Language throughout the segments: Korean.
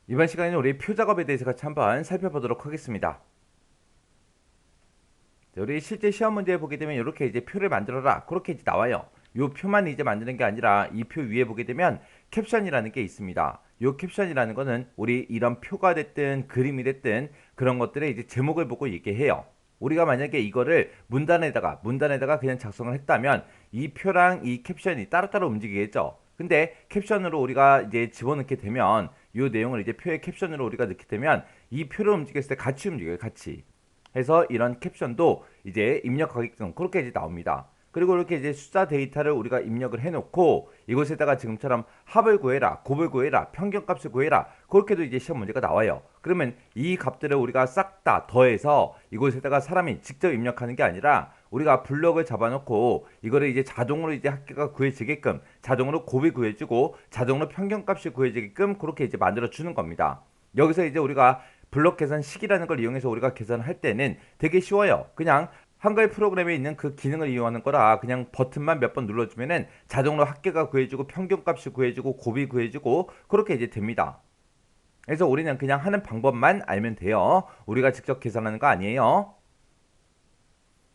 이번 시간에는 우리 표 작업에 대해서 같이 한번 살펴보도록 하겠습니다. 우리 실제 시험 문제 보게 되면 이렇게 이제 표를 만들어라 그렇게 이제 나와요. 요 표만 이제 만드는 게 아니라 이 표 위에 보게 되면 캡션이라는 게 있습니다. 요 캡션이라는 거는 우리 이런 표가 됐든 그림이 됐든 그런 것들의 이제 제목을 보고 얘기해요. 우리가 만약에 이거를 문단에다가 그냥 작성을 했다면 이 표랑 이 캡션이 따로따로 움직이겠죠. 근데 캡션으로 우리가 이제 집어넣게 되면 이 내용을 이제 표의 캡션으로 우리가 넣게 되면 이 표를 움직였을 때 같이 움직여요. 같이. 해서 이런 캡션도 이제 입력하게끔 그렇게 이제 나옵니다. 그리고 이렇게 이제 숫자 데이터를 우리가 입력을 해놓고 이곳에다가 지금처럼 합을 구해라, 곱을 구해라, 평균값을 구해라 그렇게도 이제 시험 문제가 나와요. 그러면 이 값들을 우리가 싹 다 더해서 이곳에다가 사람이 직접 입력하는 게 아니라 우리가 블럭을 잡아놓고 이거를 이제 자동으로 이제 합계가 구해지게끔 자동으로 곱이 구해지고 자동으로 평균값이 구해지게끔 그렇게 이제 만들어 주는 겁니다. 여기서 이제 우리가 블록 계산식이라는 걸 이용해서 우리가 계산을 할 때는 되게 쉬워요. 그냥 한글 프로그램에 있는 그 기능을 이용하는 거라 그냥 버튼만 몇 번 눌러주면은 자동으로 합계가 구해지고 평균값이 구해지고 곱이 구해지고 그렇게 이제 됩니다. 그래서 우리는 그냥 하는 방법만 알면 돼요. 우리가 직접 계산하는 거 아니에요.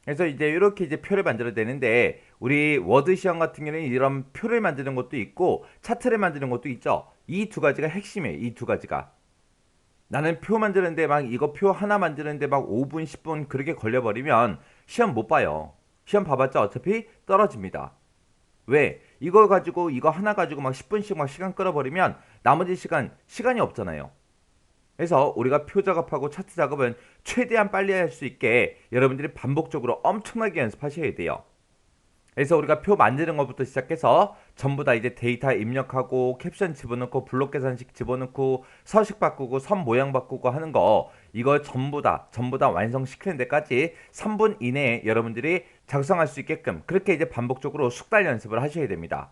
그래서 이제 이렇게 이제 표를 만들어야 되는데 우리 워드 시험 같은 경우는 이런 표를 만드는 것도 있고 차트를 만드는 것도 있죠. 이 두 가지가 핵심이에요. 이 두 가지가. 나는 표 만드는데 막 이거 표 하나 만드는데 막 5분, 10분 그렇게 걸려버리면 시험 못 봐요. 시험 봐봤자 어차피 떨어집니다. 왜? 이거 가지고 이거 하나 가지고 막 10분씩 막 시간 끌어버리면 나머지 시간이 없잖아요. 그래서 우리가 표 작업하고 차트 작업은 최대한 빨리 할 수 있게 여러분들이 반복적으로 엄청나게 연습하셔야 돼요. 그래서 우리가 표 만드는 것부터 시작해서 전부 다 이제 데이터 입력하고 캡션 집어넣고 블록 계산식 집어넣고 서식 바꾸고 선 모양 바꾸고 하는 거 이걸 전부 다 완성시키는 데까지 3분 이내에 여러분들이 작성할 수 있게끔 그렇게 이제 반복적으로 숙달 연습을 하셔야 됩니다.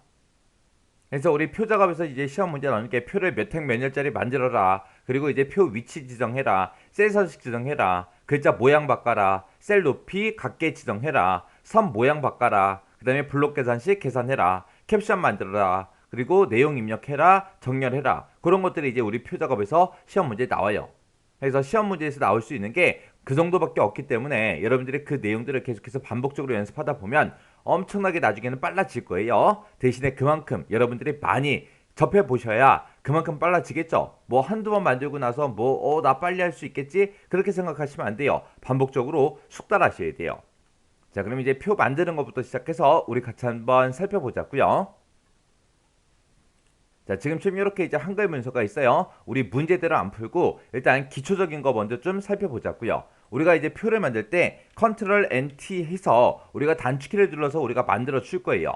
그래서 우리 표 작업에서 이제 시험 문제 나오는 게 표를 몇 행 몇 열짜리 만들어라. 그리고 이제 표 위치 지정해라. 셀 서식 지정해라. 글자 모양 바꿔라. 셀 높이 각계 지정해라. 선 모양 바꿔라. 그 다음에 블록 계산식 계산해라. 캡션 만들어라. 그리고 내용 입력해라. 정렬해라. 그런 것들이 이제 우리 표 작업에서 시험 문제에 나와요. 그래서 시험 문제에서 나올 수 있는 게 그 정도밖에 없기 때문에 여러분들이 그 내용들을 계속해서 반복적으로 연습하다 보면 엄청나게 나중에는 빨라질 거예요. 대신에 그만큼 여러분들이 많이 접해 보셔야 그만큼 빨라지겠죠. 뭐 한두 번 만들고 나서 나 빨리 할 수 있겠지? 그렇게 생각하시면 안 돼요. 반복적으로 숙달하셔야 돼요. 자, 그럼 이제 표 만드는 것부터 시작해서 우리 같이 한번 살펴보자고요. 자, 지금처럼 이렇게 이제 한글 문서가 있어요. 우리 문제대로 안 풀고 일단 기초적인 거 먼저 좀 살펴보자고요. 우리가 이제 표를 만들 때 컨트롤 NT 해서 우리가 단축키를 눌러서 우리가 만들어 줄 거예요.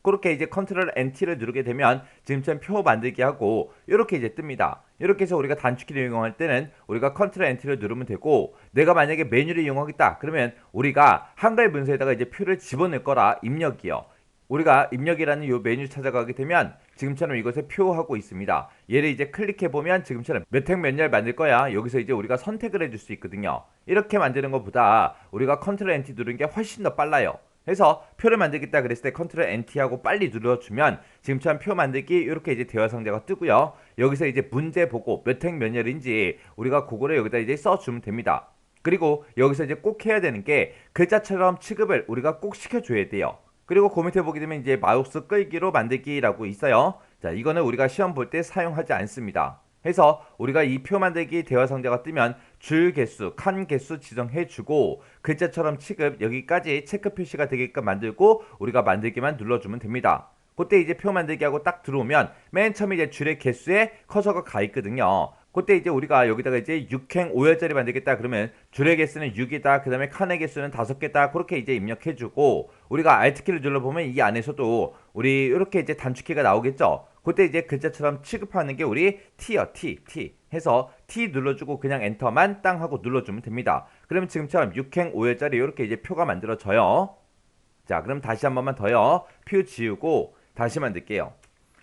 그렇게 이제 컨트롤 NT를 누르게 되면 지금처럼 표 만들기 하고 이렇게 이제 뜹니다. 이렇게 해서 우리가 단축키를 이용할 때는 우리가 컨트롤 NT를 누르면 되고 내가 만약에 메뉴를 이용하겠다 그러면 우리가 한글 문서에다가 이제 표를 집어넣을 거라 입력이요. 우리가 입력이라는 이 메뉴 찾아가게 되면 지금처럼 이것에 표하고 있습니다. 얘를 이제 클릭해 보면 지금처럼 몇 행 몇 열 만들 거야. 여기서 이제 우리가 선택을 해줄 수 있거든요. 이렇게 만드는 것보다 우리가 컨트롤 NT 누르는 게 훨씬 더 빨라요. 그래서 표를 만들겠다 그랬을 때 컨트롤 NT 하고 빨리 눌러주면 지금처럼 표 만들기 이렇게 이제 대화 상자가 뜨고요. 여기서 이제 문제 보고 몇 행 몇 열인지 우리가 그거를 여기다 이제 써주면 됩니다. 그리고 여기서 이제 꼭 해야 되는 게 글자처럼 취급을 우리가 꼭 시켜줘야 돼요. 그리고 그 밑에 보게 되면 이제 마우스 끌기로 만들기라고 있어요. 자, 이거는 우리가 시험 볼 때 사용하지 않습니다. 해서 우리가 이 표 만들기 대화 상자가 뜨면 줄 개수, 칸 개수 지정해주고 글자처럼 취급 여기까지 체크 표시가 되게끔 만들고 우리가 만들기만 눌러주면 됩니다. 그때 이제 표 만들기하고 딱 들어오면 맨 처음에 이제 줄의 개수에 커서가 가 있거든요. 그때 이제 우리가 여기다가 이제 6행 5열짜리 만들겠다 그러면 줄의 개수는 6이다. 그 다음에 칸의 개수는 5개다. 그렇게 이제 입력해주고 우리가 Alt키를 눌러보면 이 안에서도 우리 이렇게 이제 단축키가 나오겠죠. 그때 이제 글자처럼 취급하는 게 우리 T요. T 해서 T 눌러주고 그냥 엔터만 땅 하고 눌러주면 됩니다. 그러면 지금처럼 6행 5열짜리 이렇게 이제 표가 만들어져요. 자, 그럼 다시 한 번만 더요. 표 지우고 다시 만들게요.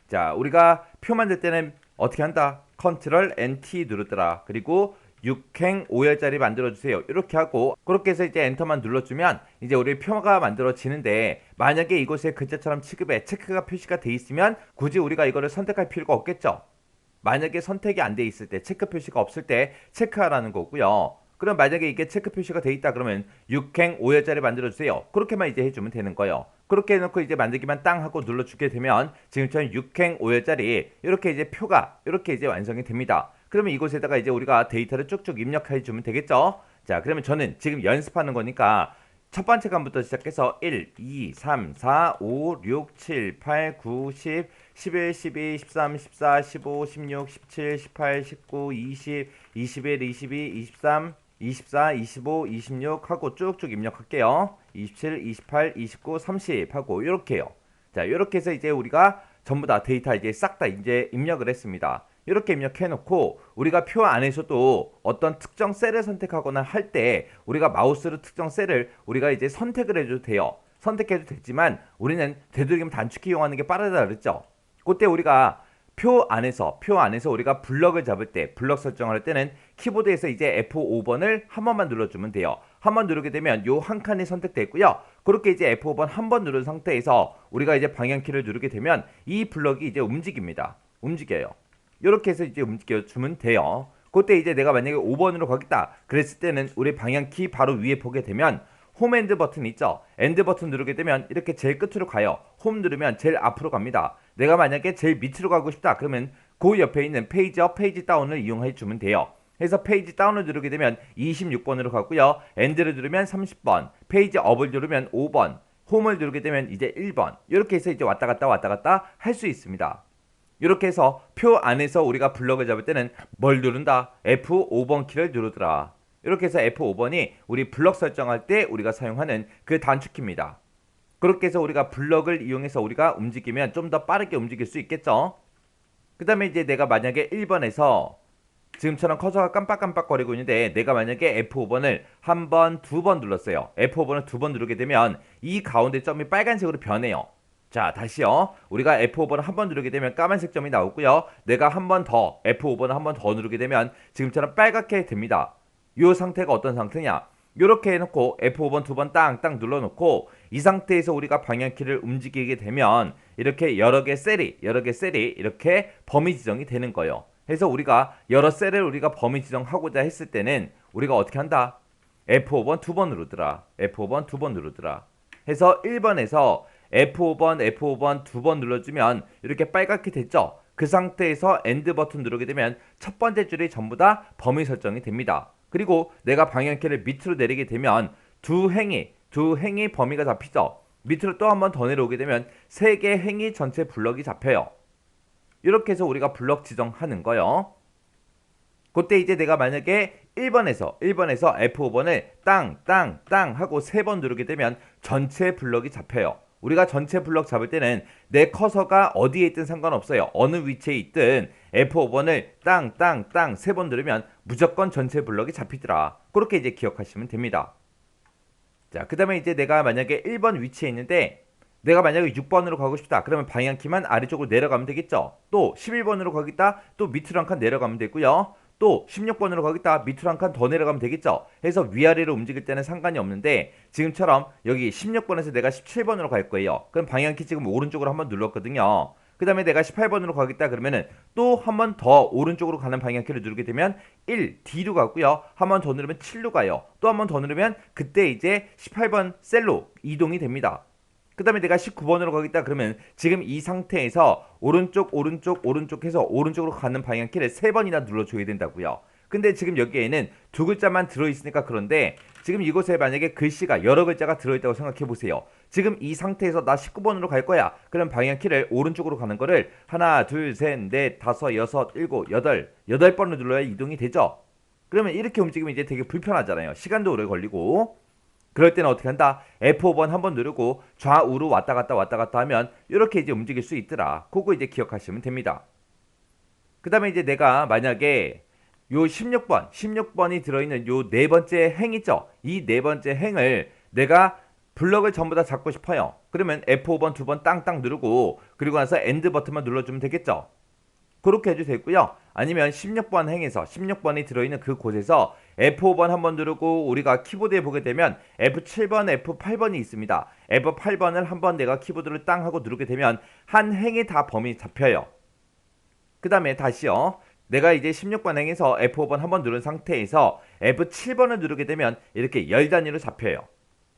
자, 우리가 표 만들 때는 어떻게 한다? 컨트롤 NT 누르더라. 그리고 6행 5열짜리 만들어주세요. 이렇게 하고 그렇게 해서 이제 엔터만 눌러주면 이제 우리 표가 만들어지는데 만약에 이곳에 글자처럼 취급에 체크가 표시가 돼 있으면 굳이 우리가 이거를 선택할 필요가 없겠죠. 만약에 선택이 안 돼 있을 때, 체크 표시가 없을 때 체크하라는 거고요. 그럼 만약에 이게 체크 표시가 돼 있다 그러면 육행 5열자리 만들어주세요. 그렇게만 이제 해주면 되는 거예요. 그렇게 해놓고 이제 만들기만 땅 하고 눌러주게 되면 지금처럼 육행 5열자리 이렇게 이제 표가 이렇게 이제 완성이 됩니다. 그러면 이곳에다가 이제 우리가 데이터를 쭉쭉 입력해 주면 되겠죠. 자, 그러면 저는 지금 연습하는 거니까 첫 번째 칸부터 시작해서 1, 2, 3, 4, 5, 6, 7, 8, 9, 10, 11, 12, 13, 14, 15, 16, 17, 18, 19, 20, 21, 22, 23, 24, 25, 26 하고 쭉쭉 입력할게요. 27, 28, 29, 30 하고 이렇게요. 자, 이렇게 해서 이제 우리가 전부 다 데이터 이제 싹 다 이제 입력을 했습니다. 이렇게 입력해 놓고 우리가 표 안에서도 어떤 특정 셀을 선택하거나 할 때 우리가 마우스로 특정 셀을 우리가 이제 선택을 해줘도 돼요. 선택해도 되지만 우리는 되도록이면 단축키 이용하는 게 빠르다 그랬죠. 그때 우리가 표 안에서 우리가 블럭을 잡을 때, 블럭 설정할 때는 키보드에서 이제 F5번을 한 번만 눌러주면 돼요. 한 번 누르게 되면 요 한 칸이 선택됐고요. 그렇게 이제 F5번 한 번 누른 상태에서 우리가 이제 방향키를 누르게 되면 이 블럭이 이제 움직입니다. 움직여요. 이렇게 해서 이제 움직여주면 돼요. 그때 이제 내가 만약에 5번으로 가겠다 그랬을 때는 우리 방향키 바로 위에 보게 되면 홈 엔드 버튼 있죠. 엔드 버튼 누르게 되면 이렇게 제일 끝으로 가요. 홈 누르면 제일 앞으로 갑니다. 내가 만약에 제일 밑으로 가고 싶다 그러면 그 옆에 있는 페이지 업, 페이지 다운을 이용해 주면 돼요. 그래서 페이지 다운을 누르게 되면 26번으로 가고요. 엔드를 누르면 30번, 페이지 업을 누르면 5번, 홈을 누르게 되면 이제 1번. 이렇게 해서 이제 왔다 갔다 할 수 있습니다. 이렇게 해서 표 안에서 우리가 블럭을 잡을 때는 뭘 누른다? F5번 키를 누르더라. 이렇게 해서 F5번이 우리 블럭 설정할 때 우리가 사용하는 그 단축키입니다. 그렇게 해서 우리가 블럭을 이용해서 우리가 움직이면 좀 더 빠르게 움직일 수 있겠죠. 그 다음에 이제 내가 만약에 1번에서 지금처럼 커서가 깜빡깜빡거리고 있는데 내가 만약에 F5번을 한 번, 두 번 눌렀어요. F5번을 두 번 누르게 되면 이 가운데 점이 빨간색으로 변해요. 자, 다시요. 우리가 F5번을 한 번 누르게 되면 까만색 점이 나오고요. 내가 한 번 더 F5번을 한 번 더 누르게 되면 지금처럼 빨갛게 됩니다. 이 상태가 어떤 상태냐? 이렇게 해놓고 F5번 두 번 땅땅 눌러놓고 이 상태에서 우리가 방향키를 움직이게 되면 이렇게 여러 개 셀이 이렇게 범위 지정이 되는 거예요. 그래서 우리가 여러 셀을 우리가 범위 지정하고자 했을 때는 우리가 어떻게 한다? F5번 두 번 누르더라. F5번 두 번 누르더라. 해서 1번에서 F5번 두 번 눌러주면 이렇게 빨갛게 됐죠? 그 상태에서 엔드 버튼 누르게 되면 첫 번째 줄이 전부 다 범위 설정이 됩니다. 그리고 내가 방향키를 밑으로 내리게 되면 두 행이 범위가 잡히죠. 밑으로 또 한 번 더 내려오게 되면 세 개 행이 전체 블럭이 잡혀요. 이렇게 해서 우리가 블럭 지정하는 거요. 그때 이제 내가 만약에 1번에서 F5번을 땅 하고 세 번 누르게 되면 전체 블럭이 잡혀요. 우리가 전체 블럭 잡을 때는 내 커서가 어디에 있든 상관없어요. 어느 위치에 있든 F5번을 땅 세 번 누르면 무조건 전체 블럭이 잡히더라. 그렇게 이제 기억하시면 됩니다. 자, 그 다음에 이제 내가 만약에 1번 위치에 있는데 내가 만약에 6번으로 가고 싶다. 그러면 방향키만 아래쪽으로 내려가면 되겠죠. 또 11번으로 가겠다. 또 밑으로 한 칸 내려가면 되고요. 또 16번으로 가겠다. 밑으로 한 칸 더 내려가면 되겠죠. 해서 위아래로 움직일 때는 상관이 없는데 지금처럼 여기 16번에서 내가 17번으로 갈 거예요. 그럼 방향키 지금 오른쪽으로 한번 눌렀거든요. 그 다음에 내가 18번으로 가겠다 그러면은 또 한 번 더 오른쪽으로 가는 방향키를 누르게 되면 1, D로 가고요. 한 번 더 누르면 7로 가요. 또 한 번 더 누르면 그때 이제 18번 셀로 이동이 됩니다. 그 다음에 내가 19번으로 가겠다 그러면 지금 이 상태에서 오른쪽 해서 오른쪽으로 가는 방향키를 3번이나 눌러줘야 된다고요. 근데 지금 여기에는 두 글자만 들어있으니까 그런데 지금 이곳에 만약에 글씨가 여러 글자가 들어있다고 생각해 보세요. 지금 이 상태에서 나 19번으로 갈 거야. 그럼 방향키를 오른쪽으로 가는 거를 하나, 둘, 셋, 넷, 다섯, 여섯, 일곱, 여덟 번을 눌러야 이동이 되죠. 그러면 이렇게 움직이면 이제 되게 불편하잖아요. 시간도 오래 걸리고. 그럴 때는 어떻게 한다? F5번 한번 누르고 좌우로 왔다 갔다 하면 이렇게 이제 움직일 수 있더라. 그거 이제 기억하시면 됩니다. 그 다음에 이제 내가 만약에 요 16번이 들어있는 요 네 번째 행 있죠? 이 네 번째 행을 내가 블럭을 전부 다 잡고 싶어요. 그러면 F5번 두 번 땅땅 누르고 그리고 나서 엔드 버튼만 눌러주면 되겠죠? 그렇게 해도 되고요. 아니면 16번 행에서 16번이 들어있는 그 곳에서 F5번 한번 누르고 우리가 키보드에 보게 되면 F7번, F8번이 있습니다. F8번을 한번 내가 키보드를 땅 하고 누르게 되면 한 행에 다 범위 잡혀요. 그 다음에 다시요. 내가 이제 16번 행에서 F5번 한번 누른 상태에서 F7번을 누르게 되면 이렇게 열 단위로 잡혀요.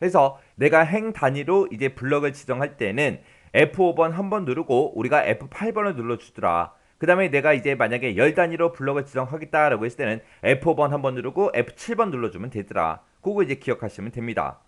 그래서 내가 행 단위로 이제 블럭을 지정할 때는 F5번 한번 누르고 우리가 F8번을 눌러주더라. 그 다음에 내가 이제 만약에 열 단위로 블럭을 지정하겠다라고 했을 때는 F5번 한번 누르고 F7번 눌러주면 되더라. 그거 이제 기억하시면 됩니다.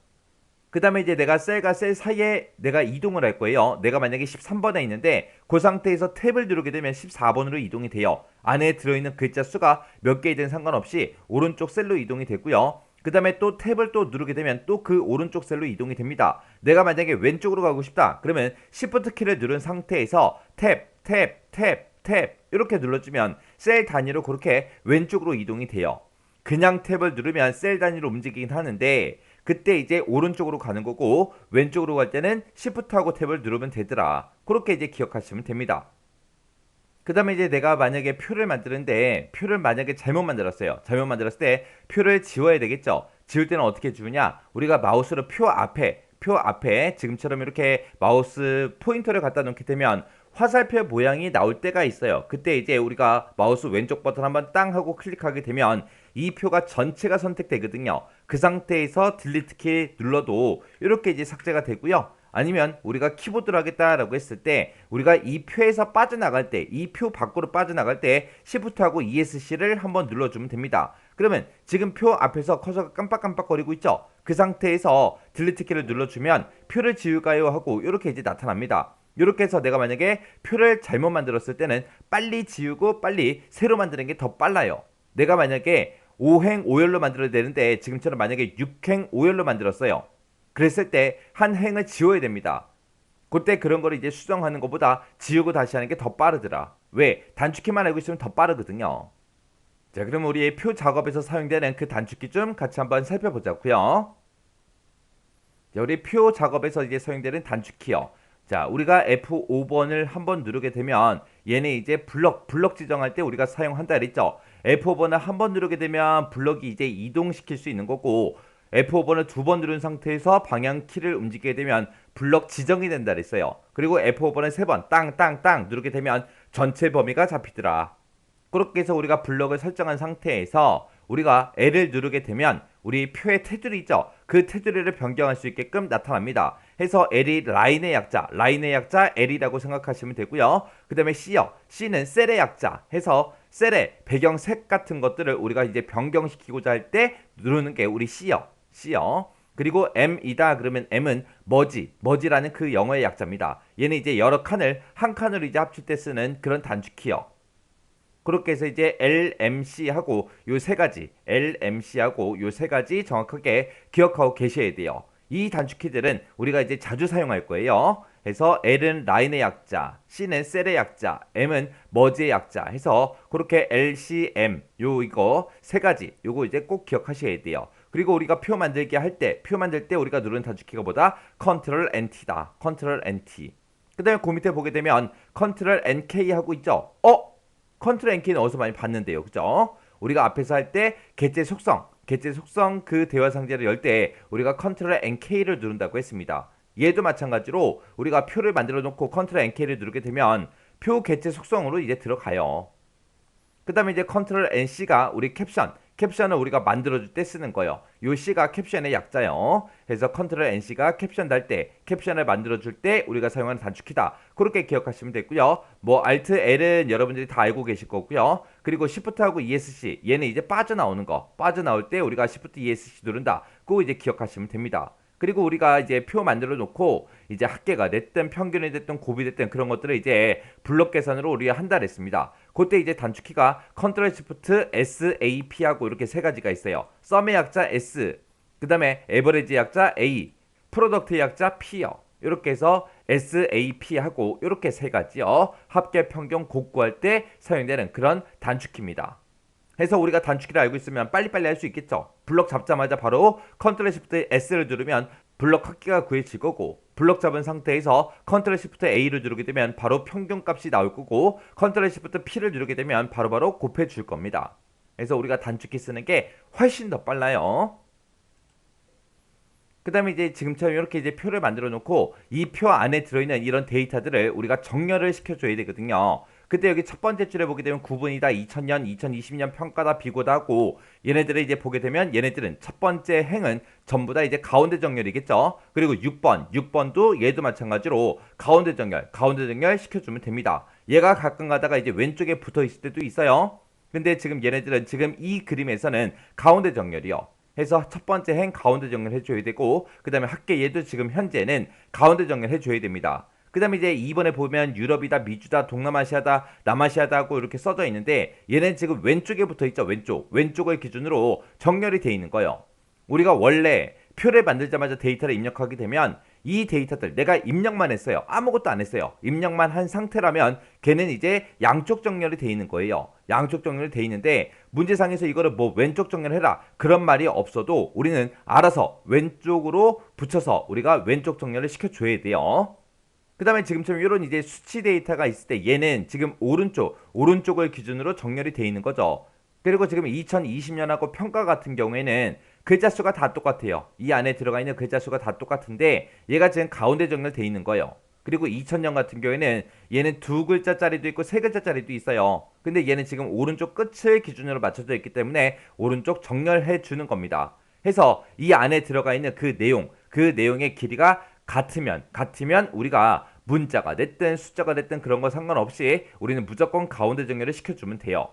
그 다음에 이제 내가 셀과 셀 사이에 내가 이동을 할 거예요. 내가 만약에 13번에 있는데 그 상태에서 탭을 누르게 되면 14번으로 이동이 돼요. 안에 들어있는 글자 수가 몇 개이든 상관없이 오른쪽 셀로 이동이 되고요. 그 다음에 또 탭을 또 누르게 되면 또 그 오른쪽 셀로 이동이 됩니다. 내가 만약에 왼쪽으로 가고 싶다. 그러면 Shift 키를 누른 상태에서 탭 이렇게 눌러주면 셀 단위로 그렇게 왼쪽으로 이동이 돼요. 그냥 탭을 누르면 셀 단위로 움직이긴 하는데 그때 이제 오른쪽으로 가는 거고 왼쪽으로 갈 때는 Shift하고 탭을 누르면 되더라. 그렇게 이제 기억하시면 됩니다. 그 다음에 이제 내가 만약에 표를 만드는데 표를 만약에 잘못 만들었어요. 잘못 만들었을 때 표를 지워야 되겠죠. 지울 때는 어떻게 지우냐? 우리가 마우스로 표 앞에 지금처럼 이렇게 마우스 포인터를 갖다 놓게 되면 화살표 모양이 나올 때가 있어요. 그때 이제 우리가 마우스 왼쪽 버튼 한번 땅 하고 클릭하게 되면 이 표가 전체가 선택되거든요. 그 상태에서 딜리트 키 눌러도 이렇게 이제 삭제가 되고요. 아니면 우리가 키보드로 하겠다라고 했을 때 우리가 이 표에서 빠져나갈 때 이 표 밖으로 빠져나갈 때 Shift하고 ESC를 한번 눌러주면 됩니다. 그러면 지금 표 앞에서 커서가 깜빡깜빡거리고 있죠. 그 상태에서 딜리트 키를 눌러주면 표를 지울까요 하고 이렇게 이제 나타납니다. 이렇게 해서 내가 만약에 표를 잘못 만들었을 때는 빨리 지우고 빨리 새로 만드는 게 더 빨라요. 내가 만약에 5행 5열로 만들어야 되는데 지금처럼 만약에 6행 5열로 만들었어요. 그랬을 때 한 행을 지워야 됩니다. 그때 그런 거를 이제 수정하는 것보다 지우고 다시 하는 게 더 빠르더라. 왜? 단축키만 알고 있으면 더 빠르거든요. 자, 그럼 우리 표 작업에서 사용되는 그 단축키 좀 같이 한번 살펴보자고요. 자, 우리 표 작업에서 이제 사용되는 단축키요. 자, 우리가 F5번을 한번 누르게 되면 얘네 이제 블럭 지정할 때 우리가 사용한다 그랬죠. F5번을 한번 누르게 되면 블럭이 이제 이동시킬 수 있는 거고 F5번을 두 번 누른 상태에서 방향 키를 움직이게 되면 블럭 지정이 된다 그랬어요. 그리고 F5번을 세 번 땅 누르게 되면 전체 범위가 잡히더라. 그렇게 해서 우리가 블럭을 설정한 상태에서 우리가 L을 누르게 되면 우리 표의 테두리 있죠. 그 테두리를 변경할 수 있게끔 나타납니다. 해서 L이 라인의 약자 L이라고 생각하시면 되고요. 그 다음에 C요. C는 셀의 약자 해서 셀의 배경색 같은 것들을 우리가 이제 변경시키고자 할 때 누르는 게 우리 C요. 그리고 M이다 그러면 M은 머지라는 그 영어의 약자입니다. 얘는 이제 여러 칸을 한 칸으로 이제 합칠 때 쓰는 그런 단축키요. 그렇게 해서 이제 LMC하고 요 세 가지 정확하게 기억하고 계셔야 돼요. 이 단축키들은 우리가 이제 자주 사용할 거예요. 해서 L은 라인의 약자, C는 셀의 약자, M은 머지의 약자 해서 그렇게 LCM 이거 세 가지 요거 이제 꼭 기억하셔야 돼요. 그리고 우리가 표 만들 때 우리가 누르는 단축키가 뭐다? Ctrl NT다. Ctrl NT. 그 다음에 그 밑에 보게 되면 Ctrl NK 하고 있죠. 컨트롤 NK는 어디서 많이 봤는데요. 그죠? 우리가 앞에서 할 때 개체 속성 그 대화 상자를 열 때 우리가 컨트롤 NK를 누른다고 했습니다. 얘도 마찬가지로 우리가 표를 만들어 놓고 컨트롤 NK를 누르게 되면 표 개체 속성으로 이제 들어가요. 그 다음에 이제 컨트롤 NC가 우리 캡션을 우리가 만들어줄 때 쓰는 거예요. 요 C가 캡션의 약자요. 그래서 컨트롤 NC가 캡션 달 때, 캡션을 만들어줄 때 우리가 사용하는 단축키다. 그렇게 기억하시면 되고요. 뭐 Alt L은 여러분들이 다 알고 계실 거고요. 그리고 Shift하고 ESC 얘는 이제 빠져나올 때 우리가 Shift ESC 누른다. 그거 이제 기억하시면 됩니다. 그리고 우리가 이제 표 만들어 놓고 이제 합계가 됐든 평균이 됐든 곱이 됐든 그런 것들을 이제 블록 계산으로 우리가 한다 했습니다. 그때 이제 단축키가 컨트롤 시프트 SAP 하고 이렇게 세 가지가 있어요. 썸의 약자 S, 그 다음에 에버리지 약자 A, 프로덕트의 약자 P요. 이렇게 해서 SAP 하고 이렇게 세 가지요. 합계 평균 곱구할 때 사용되는 그런 단축키입니다. 해서 우리가 단축키를 알고 있으면 빨리빨리 할 수 있겠죠. 블럭 잡자마자 바로 컨트롤 시프트 S를 누르면 블럭 합계가 구해질 거고 블럭 잡은 상태에서 컨트롤 시프트 A를 누르게 되면 바로 평균 값이 나올 거고 컨트롤 시프트 P를 누르게 되면 바로바로 곱해 줄 겁니다. 그래서 우리가 단축키 쓰는 게 훨씬 더 빨라요. 그 다음에 이제 지금처럼 이렇게 이제 표를 만들어 놓고 이 표 안에 들어있는 이런 데이터들을 우리가 정렬을 시켜줘야 되거든요. 그때 여기 첫 번째 줄에 보게 되면 구분이다 2000년, 2020년 평가다 비교다 하고 얘네들을 이제 보게 되면 얘네들은 첫 번째 행은 전부 다 이제 가운데 정렬이겠죠. 그리고 6번도 얘도 마찬가지로 가운데 정렬 시켜주면 됩니다. 얘가 가끔 가다가 이제 왼쪽에 붙어 있을 때도 있어요. 근데 지금 얘네들은 지금 이 그림에서는 가운데 정렬이요. 해서 첫 번째 행 가운데 정렬 해줘야 되고 그 다음에 합계 얘도 지금 현재는 가운데 정렬 해줘야 됩니다. 그 다음에 이제 2번에 보면 유럽이다, 미주다, 동남아시아다, 남아시아다 하고 이렇게 써져 있는데 얘는 지금 왼쪽에 붙어 있죠. 왼쪽을 기준으로 정렬이 돼 있는 거예요. 우리가 원래 표를 만들자마자 데이터를 입력하게 되면 이 데이터들 내가 입력만 했어요. 아무것도 안 했어요. 입력만 한 상태라면 걔는 이제 양쪽 정렬이 돼 있는 거예요. 양쪽 정렬이 돼 있는데 문제상에서 이거를 뭐 왼쪽 정렬해라 그런 말이 없어도 우리는 알아서 왼쪽으로 붙여서 우리가 왼쪽 정렬을 시켜줘야 돼요. 그 다음에 지금처럼 이런 이제 수치 데이터가 있을 때 얘는 지금 오른쪽을 기준으로 정렬이 돼 있는 거죠. 그리고 지금 2020년하고 평가 같은 경우에는 글자 수가 다 똑같아요. 이 안에 들어가 있는 글자 수가 다 똑같은데 얘가 지금 가운데 정렬돼 있는 거예요. 그리고 2000년 같은 경우에는 얘는 두 글자짜리도 있고 세 글자짜리도 있어요. 근데 얘는 지금 오른쪽 끝을 기준으로 맞춰져 있기 때문에 오른쪽 정렬해 주는 겁니다. 해서 이 안에 들어가 있는 그 내용의 길이가 같으면 우리가 문자가 됐든 숫자가 됐든 그런 거 상관없이 우리는 무조건 가운데 정렬을 시켜주면 돼요.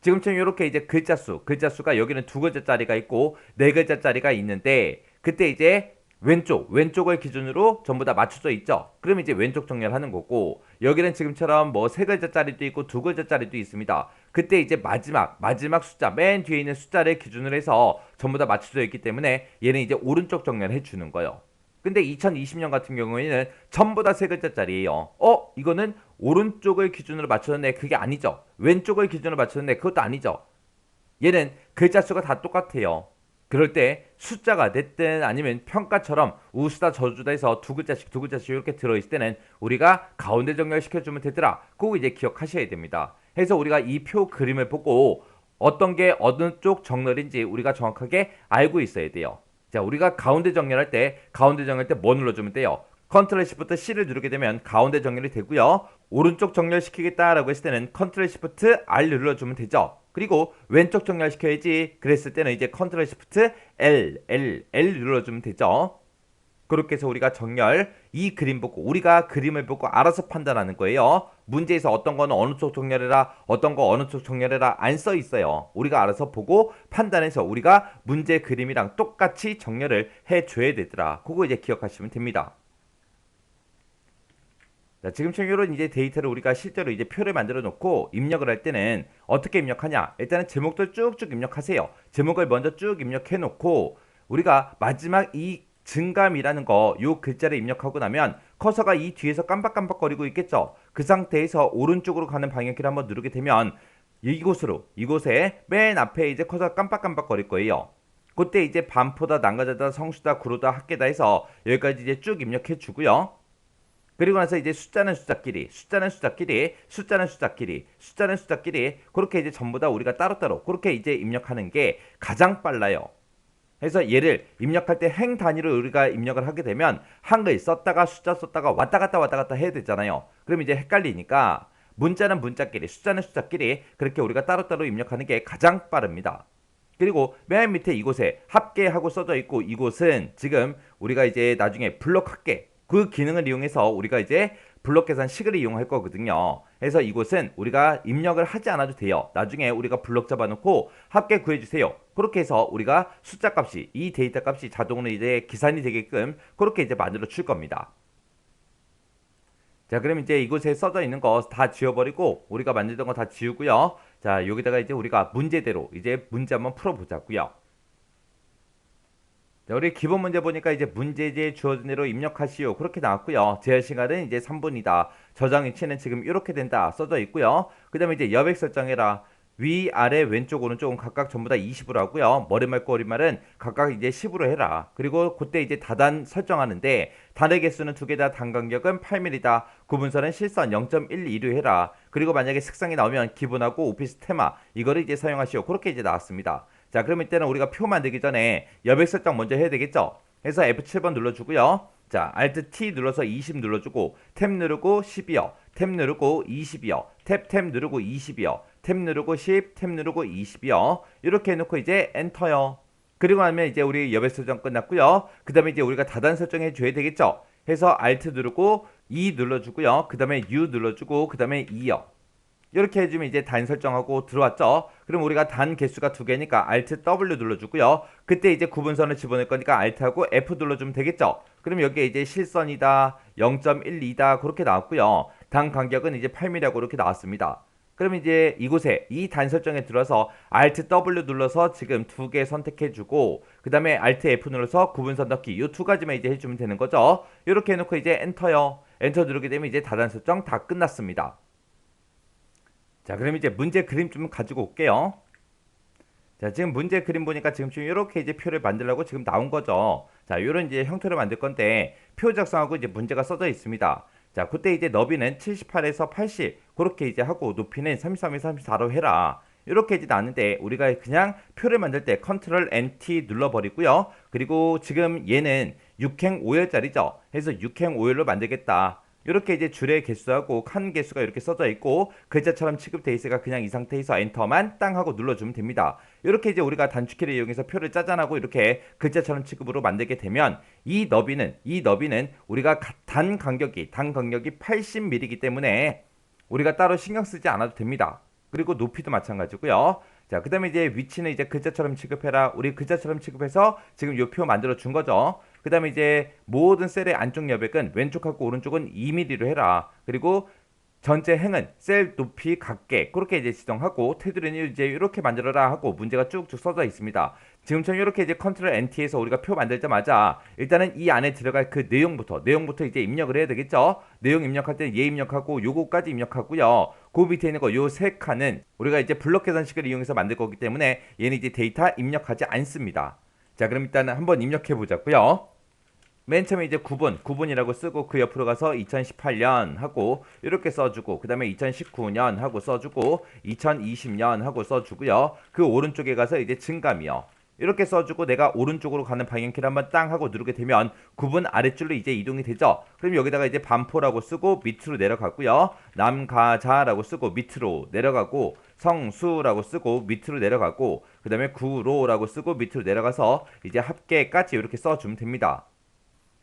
지금처럼 이렇게 이제 글자수가 여기는 두 글자짜리가 있고 네 글자짜리가 있는데 그때 이제 왼쪽을 기준으로 전부 다 맞춰져 있죠. 그러면 이제 왼쪽 정렬하는 거고 여기는 지금처럼 뭐 세 글자짜리도 있고 두 글자짜리도 있습니다. 그때 이제 마지막 숫자 맨 뒤에 있는 숫자를 기준으로 해서 전부 다 맞춰져 있기 때문에 얘는 이제 오른쪽 정렬해 주는 거예요. 근데 2020년 같은 경우에는 전부 다 세 글자짜리예요. 이거는 오른쪽을 기준으로 맞췄는데 그게 아니죠. 왼쪽을 기준으로 맞췄는데 그것도 아니죠. 얘는 글자 수가 다 똑같아요. 그럴 때 숫자가 됐든 아니면 평가처럼 우수다 저주다 해서 두 글자씩 이렇게 들어있을 때는 우리가 가운데 정렬시켜주면 되더라. 그거 이제 기억하셔야 됩니다. 해서 우리가 이 표 그림을 보고 어떤 게 어느 쪽 정렬인지 우리가 정확하게 알고 있어야 돼요. 자, 우리가 가운데 정렬할 때 뭐 눌러주면 돼요? 컨트롤 시프트 C를 누르게 되면 가운데 정렬이 되고요. 오른쪽 정렬시키겠다라고 했을 때는 컨트롤 시프트 R 눌러주면 되죠. 그리고 왼쪽 정렬시켜야지 그랬을 때는 이제 컨트롤 시프트 L 눌러주면 되죠. 그렇게 해서 우리가 이 그림 보고 우리가 그림을 보고 알아서 판단하는 거예요. 문제에서 어떤 거는 어느 쪽 정렬해라 어떤 거 어느 쪽 정렬해라 안 써 있어요. 우리가 알아서 보고 판단해서 우리가 문제 그림이랑 똑같이 정렬을 해줘야 되더라. 그거 이제 기억하시면 됩니다. 자, 지금처럼 이런 이제 데이터를 우리가 실제로 이제 표를 만들어 놓고 입력을 할 때는 어떻게 입력하냐? 일단은 제목들 쭉쭉 입력하세요. 제목을 먼저 쭉 입력해 놓고 우리가 마지막 이 증감이라는 요 글자를 입력하고 나면 커서가 이 뒤에서 깜빡깜빡거리고 있겠죠. 그 상태에서 오른쪽으로 가는 방향키를 한번 누르게 되면 이곳에 맨 앞에 이제 커서가 깜빡깜빡거릴 거예요. 그때 이제 반포다, 난가자다, 성수다, 구로다, 학계다 해서 여기까지 이제 쭉 입력해 주고요. 그리고 나서 이제 숫자는 숫자끼리 그렇게 이제 전부 다 우리가 따로따로 그렇게 이제 입력하는 게 가장 빨라요. 그래서 얘를 입력할 때 행 단위로 우리가 입력을 하게 되면 한글 썼다가 숫자 썼다가 왔다 갔다 해야 되잖아요. 그럼 이제 헷갈리니까 문자는 문자끼리 숫자는 숫자끼리 그렇게 우리가 따로따로 입력하는 게 가장 빠릅니다. 그리고 맨 밑에 이곳에 합계하고 써져 있고 이곳은 지금 우리가 이제 나중에 블록 합계 그 기능을 이용해서 우리가 이제 블록 계산식을 이용할 거거든요. 그래서 이곳은 우리가 입력을 하지 않아도 돼요. 나중에 우리가 블록 잡아놓고 합계 구해주세요. 그렇게 해서 우리가 숫자 값이 이 데이터 값이 자동으로 이제 계산이 되게끔 그렇게 이제 만들어 줄 겁니다. 자, 그럼 이제 이곳에 써져 있는 거 다 지워버리고 우리가 만들던 거 다 지우고요. 자, 여기다가 이제 우리가 문제대로 이제 문제 한번 풀어보자고요. 자, 우리 기본 문제 보니까 이제 문제지에 주어진 대로 입력하시오. 그렇게 나왔고요. 제한 시간은 이제 3분이다. 저장 위치는 지금 이렇게 된다. 써져 있고요. 그 다음에 이제 여백 설정해라. 위, 아래, 왼쪽, 오른쪽은 각각 전부 다 20으로 하고요. 머리말, 꼬리말은 각각 이제 10으로 해라. 그리고 그때 이제 다단 설정하는데 단의 개수는 두 개다. 단 간격은 8mm다. 구분선은 실선 0.12로 해라. 그리고 만약에 색상이 나오면 기본하고 오피스 테마 이거를 이제 사용하시오. 그렇게 이제 나왔습니다. 자, 그럼 이때는 우리가 표 만들기 전에 여백 설정 먼저 해야 되겠죠? 해서 F7번 눌러주고요. 자, Alt T 눌러서 20 눌러주고 탭 누르고 10이요. 탭 누르고 20이요. 탭 탭 누르고 20이요. 탭 누르고 10, 탭 누르고 20이요. 이렇게 해놓고 이제 엔터요. 그리고 나면 이제 우리 여백 설정 끝났고요. 그 다음에 이제 우리가 다단 설정해 줘야 되겠죠. 해서 Alt 누르고 E 눌러주고요. 그 다음에 U 눌러주고 그 다음에 2요. 이렇게 해주면 이제 단 설정하고 들어왔죠. 그럼 우리가 단 개수가 2개니까 Alt W 눌러주고요. 그때 이제 구분선을 집어넣을 거니까 Alt하고 F 눌러주면 되겠죠. 그럼 여기에 이제 실선이다, 0.12다 그렇게 나왔고요. 단 간격은 이제 8mm라고 이렇게 나왔습니다. 그럼 이제 이곳에 이 단 설정에 들어서 Alt W 눌러서 지금 2개 선택해주고 그 다음에 Alt F 눌러서 구분선 넣기 이 2가지만 이제 해주면 되는 거죠. 이렇게 해놓고 이제 엔터요. 엔터 누르게 되면 이제 다단 설정 다 끝났습니다. 자, 그럼 이제 문제 그림 좀 가지고 올게요. 자, 지금 문제 그림 보니까 지금 이렇게 이제 표를 만들려고 지금 나온 거죠. 자, 요런 이제 형태로 만들 건데 표 작성하고 이제 문제가 써져 있습니다. 자, 그때 이제 너비는 78에서 80 그렇게 이제 하고 높이는 33에서 34로 해라. 이렇게 이제 나왔는데 우리가 그냥 표를 만들 때 컨트롤 NT 눌러버리고요. 그리고 지금 얘는 6행 5열짜리죠. 해서 6행 5열로 만들겠다. 이렇게 이제 줄의 개수하고 칸 개수가 이렇게 써져 있고 글자처럼 취급돼 있으니까 그냥 이 상태에서 엔터만 땅 하고 눌러주면 됩니다. 이렇게 이제 우리가 단축키를 이용해서 표를 짜잔하고 이렇게 글자처럼 취급으로 만들게 되면 이 너비는 우리가 단 간격이 80mm이기 때문에 우리가 따로 신경 쓰지 않아도 됩니다. 그리고 높이도 마찬가지고요. 자, 그 다음에 이제 위치는 이제 글자처럼 취급해라. 우리 글자처럼 취급해서 지금 요 표 만들어 준 거죠. 그 다음에 이제 모든 셀의 안쪽 여백은 왼쪽하고 오른쪽은 2mm로 해라. 그리고 전체 행은 셀 높이 같게 그렇게 이제 지정하고 테두리는 이제 이렇게 만들어라 하고 문제가 쭉쭉 써져 있습니다. 지금처럼 이렇게 이제 컨트롤 NT에서 우리가 표 만들자마자 일단은 이 안에 들어갈 그 내용부터 이제 입력을 해야 되겠죠. 내용 입력할 때는 얘 입력하고 요거까지 입력하고요. 그 밑에 있는 거 요 세 칸은 우리가 이제 블록 계산식을 이용해서 만들 거기 때문에 얘는 이제 데이터 입력하지 않습니다. 자, 그럼 일단은 한번 입력해 보자고요. 맨 처음에 이제 9분이라고 쓰고 그 옆으로 가서 2018년 하고 이렇게 써주고 그 다음에 2019년 하고 써주고 2020년 하고 써주고요. 그 오른쪽에 가서 이제 증감이요. 이렇게 써주고 내가 오른쪽으로 가는 방향키를 한번 땅 하고 누르게 되면 9분 아래줄로 이제 이동이 되죠. 그럼 여기다가 이제 반포라고 쓰고 밑으로 내려가고요. 남가자라고 쓰고 밑으로 내려가고 성수라고 쓰고 밑으로 내려가고 그 다음에 구로라고 쓰고 밑으로 내려가서 이제 합계까지 이렇게 써주면 됩니다.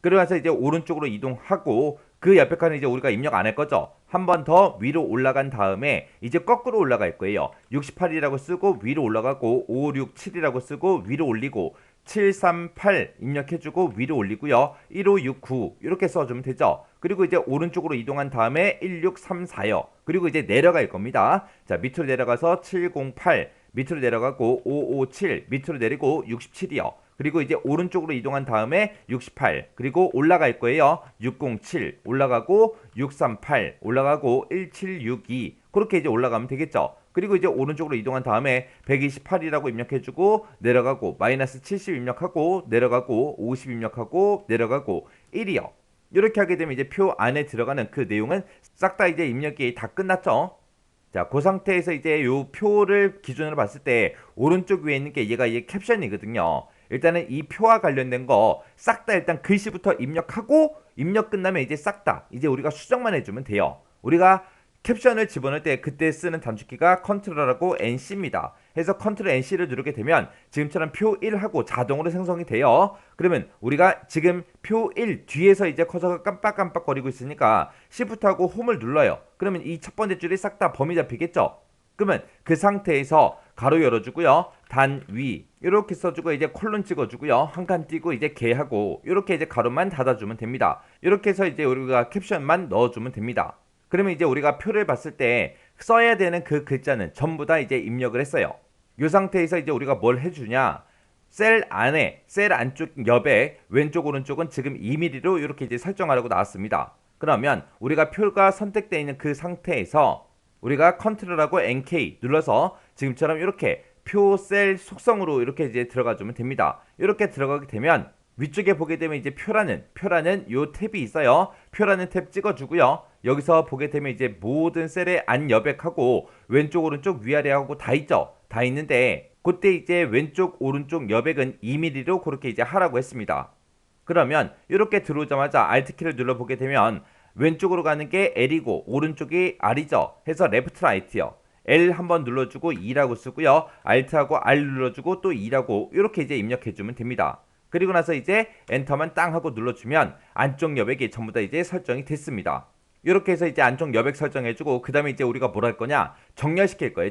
그러면서 이제 오른쪽으로 이동하고 그 옆에 칸은 이제 우리가 입력 안 할 거죠. 한 번 더 위로 올라간 다음에 이제 거꾸로 올라갈 거예요. 68이라고 쓰고 위로 올라가고 567이라고 쓰고 위로 올리고 738 입력해주고 위로 올리고요. 1569 이렇게 써주면 되죠. 그리고 이제 오른쪽으로 이동한 다음에 1634요. 그리고 이제 내려갈 겁니다. 자, 밑으로 내려가서 708 밑으로 내려가고 557 밑으로 내리고 67이요. 그리고 이제 오른쪽으로 이동한 다음에 68 그리고 올라갈 거예요. 607 올라가고 638 올라가고 1762 그렇게 이제 올라가면 되겠죠. 그리고 이제 오른쪽으로 이동한 다음에 128이라고 입력해주고 내려가고 마이너스 70 입력하고 내려가고 50 입력하고 내려가고 1이요. 이렇게 하게 되면 이제 표 안에 들어가는 그 내용은 싹 다 이제 입력이 다 끝났죠. 자, 그 상태에서 이제 요 표를 기준으로 봤을 때 오른쪽 위에 있는 게 얘가 이게 캡션이거든요. 일단은 이 표와 관련된 거 싹 다 일단 글씨부터 입력하고 입력 끝나면 이제 싹 다 이제 우리가 수정만 해주면 돼요. 우리가 캡션을 집어넣을 때 그때 쓰는 단축키가 컨트롤하고 NC입니다. 해서 컨트롤 NC를 누르게 되면 지금처럼 표 1하고 자동으로 생성이 돼요. 그러면 우리가 지금 표 1 뒤에서 이제 커서가 깜빡깜빡거리고 있으니까 Shift하고 홈을 눌러요. 그러면 이 첫 번째 줄이 싹 다 범위 잡히겠죠? 그러면 그 상태에서 가로 열어주고요. 단위 이렇게 써주고 이제 콜론 찍어주고요. 한 칸 띄고 이제 개하고 이렇게 이제 가로만 닫아주면 됩니다. 이렇게 해서 이제 우리가 캡션만 넣어주면 됩니다. 그러면 이제 우리가 표를 봤을 때 써야 되는 그 글자는 전부 다 이제 입력을 했어요. 이 상태에서 이제 우리가 뭘 해주냐? 셀 안에 셀 안쪽 여백 왼쪽 오른쪽은 지금 2mm로 이렇게 이제 설정하라고 나왔습니다. 그러면 우리가 표가 선택되어 있는 그 상태에서 우리가 컨트롤하고 NK 눌러서 지금처럼 이렇게 표 셀 속성으로 이렇게 이제 들어가 주면 됩니다. 이렇게 들어가게 되면 위쪽에 보게 되면 이제 표라는 요 탭이 있어요. 표라는 탭 찍어주고요. 여기서 보게 되면 이제 모든 셀의 안 여백하고 왼쪽 오른쪽 위아래하고 다 있죠. 다 있는데 그때 이제 왼쪽 오른쪽 여백은 2mm로 그렇게 이제 하라고 했습니다. 그러면 이렇게 들어오자마자 Alt키를 눌러보게 되면 왼쪽으로 가는 게 L이고 오른쪽이 R이죠. 해서 레프트 라이트요. L 한번 눌러주고 2라고 쓰고요. Alt하고 R 눌러주고 또 2라고 이렇게 이제 입력해주면 됩니다. 그리고 나서 이제 엔터만 땅 하고 눌러주면 안쪽 여백이 전부 다 이제 설정이 됐습니다. 이렇게 해서 이제 안쪽 여백 설정해주고 그 다음에 이제 우리가 뭘 할 거냐, 정렬시킬 거예요.